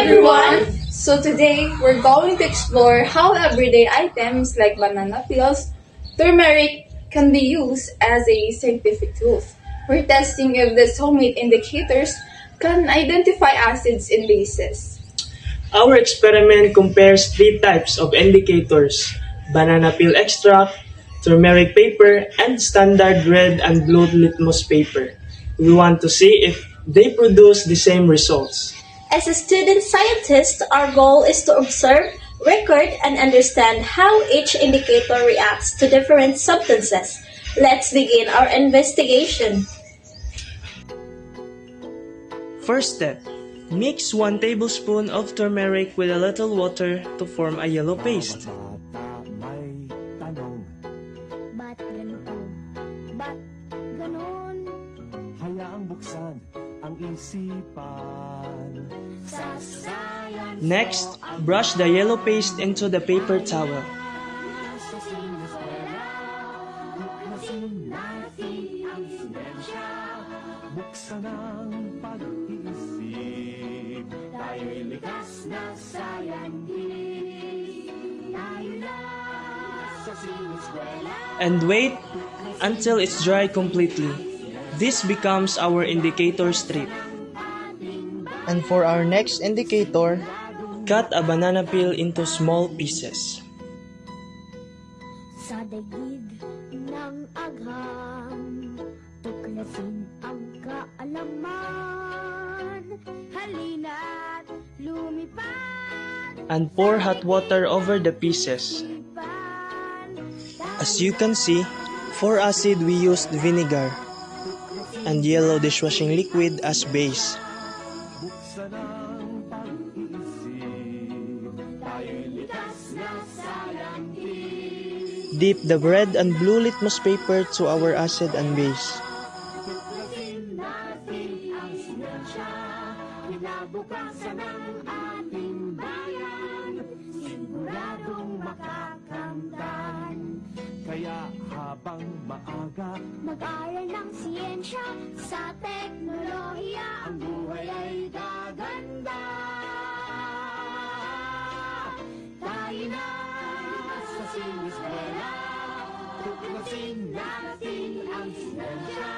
everyone! So today, we're going to explore how everyday items like banana peels, turmeric can be used as a scientific tool. We're testing if these homemade indicators can identify acids and bases. Our experiment compares three types of indicators: banana peel extract, turmeric paper, and standard red and blue litmus paper. We want to see if they produce the same results. As a student scientist, our goal is to observe, record, and understand how each indicator reacts to different substances. Let's begin our investigation. First step, mix 1 tablespoon of turmeric with a little water to form a yellow paste. May tanong, Ba't ganito? Ba't ganon? hayaang buksan ang isipan. Sa science Next, brush the yellow paste into the paper towel. Sa siniskwela, tuklasin natin ang siyensya. Buksan ang pag-iisip. Tayo'y likas na scientist. Tayo na sa siniskwela. And wait until it's dry completely. This becomes our indicator strip. And for our next indicator, Cut a banana peel into small pieces. sa daigdig ng agham, tuklasin ang kaalaman. Halina't lumipad, And pour hot water over the pieces. As you can see, for acid we used vinegar and yellow dishwashing liquid as base. Buksan ang pag-iisip. Tayo'y likas na scientist. Dip the red and blue litmus paper to our acid and base. Tuklasin natin ang siyensya. Kinabukasan ng ating bayan. Siguradong makakamtan. Kaya habang maaga, mag-aral ng siyensya sa teknolohiya. ang buhay ay gaganda. Tayo na sa siniskwela. Tuklasin natin ang siyensya.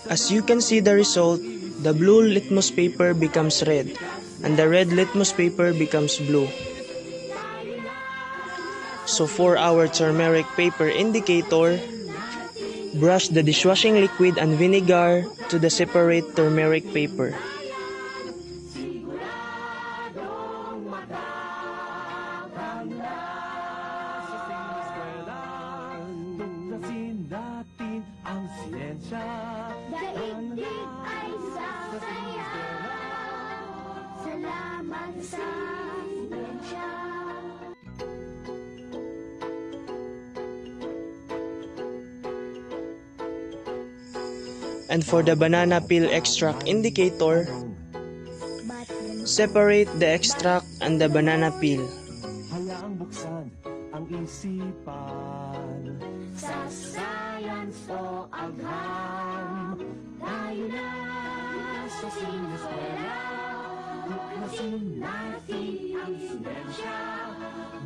As you can see the result, the blue litmus paper becomes red and the red litmus paper becomes blue. So for our turmeric paper indicator, brush the dishwashing liquid and vinegar to the separate turmeric paper. Sa siniskwela, tuklasin natin ang siyensya. Daigdig ay sasaya. Salamat sa siyensya. And for the banana peel extract indicator, Ba't ganito? separate the extract and the banana peel. Hayaang buksan ang isipan. Sa science o Agham, tayo na sa siniskwela. Tuklasin natin ang siyensya.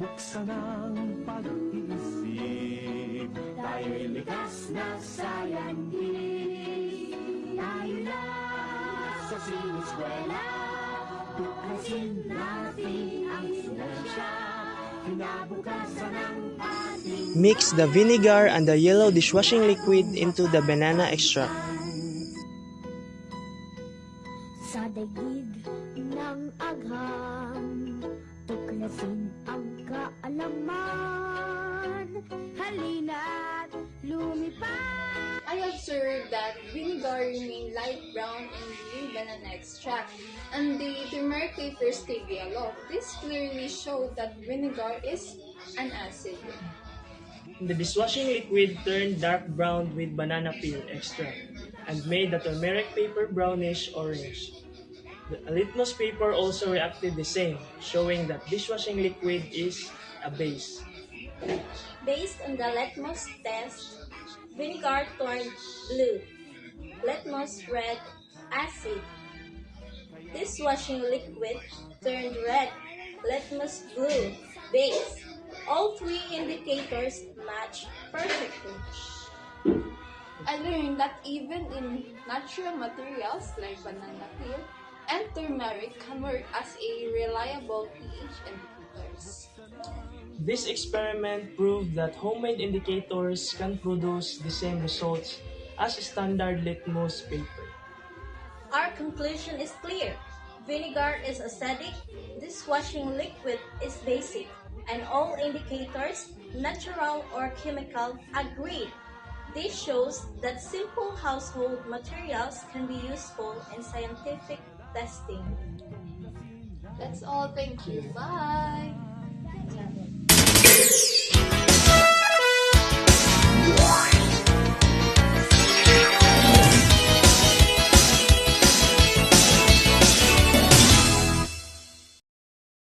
Buksan ang pag-iisip. Tayo'y likas na scientist. Tayo na sa siniskwela. Tuklasin natin ang siyensya. Kinabukasan ng ating Mix the vinegar and the yellow dishwashing liquid into the banana extract. sa daigdig ng agham, tuklasin ang kaalaman. Halina't lumipad. I observed that vinegar remained light brown in the banana extract, and the turmeric paper stayed yellow. This clearly showed that vinegar is an acid. The dishwashing liquid turned dark brown with banana peel extract and made the turmeric paper brownish orange. The litmus paper also reacted the same, showing that dishwashing liquid is a base. Based on the litmus test, vinegar turned blue, litmus red, acid. dishwashing liquid turned red, litmus blue, base. All three indicators match perfectly. I learned that even in natural materials like banana peel and turmeric can work as a reliable pH indicators. This experiment proved that homemade indicators can produce the same results as standard litmus paper. Our conclusion is clear. Vinegar is acidic, dishwashing liquid is basic, and all indicators, natural or chemical, agreed. This shows that simple household materials can be useful in scientific testing. That's all. Thank you. Bye.